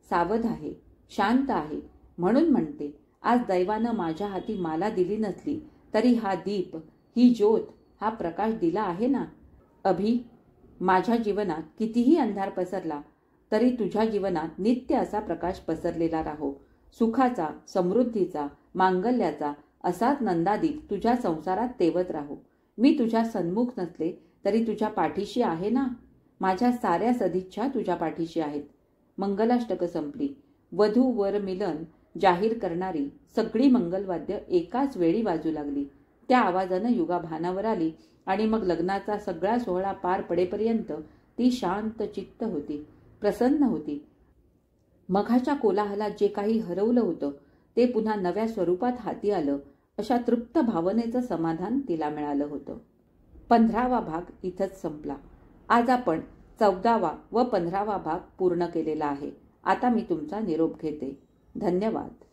सावध आहे, शांत आहे. म्हणून म्हणते, आज दैवानं माझ्या हाती माला दिली नसली तरी हा दीप, ही ज्योत, हा प्रकाश दिला आहे ना. अभि, माझ्या जीवनात कितीही अंधार पसरला तरी तुझ्या जीवनात नित्य असा प्रकाश पसरलेला राहो. सुखाचा, समृद्धीचा, मांगल्याचा असाच नंदादीप तुझ्या संसारात तेवत राहो. मी तुझ्या सन्मुख नसले तरी तुझ्या पाठीशी आहे ना. माझ्या साऱ्या सदिच्छा तुझ्या पाठीशी आहेत. मंगलाष्टक संपली. वधू वर मिलन जाहीर करणारी सगळी मंगलवाद्य एकाच वेळी वाजू लागली. त्या आवाजानं युगा भानावर आली आणि मग लग्नाचा सगळा सोहळा पार पडेपर्यंत ती शांत चित्त होती, प्रसन्न होती. मघाच्या कोलाहलात जे काही हरवलं होतं ते पुन्हा नव्या स्वरूपात हाती आलं, अशा तृप्त भावनेचं समाधान तिला मिळालं होतं. 15वा भाग इथंच संपला. आज आपण 14वा व 15वा भाग पूर्ण केलेला आहे. आता मी तुमचा निरोप घेते. धन्यवाद.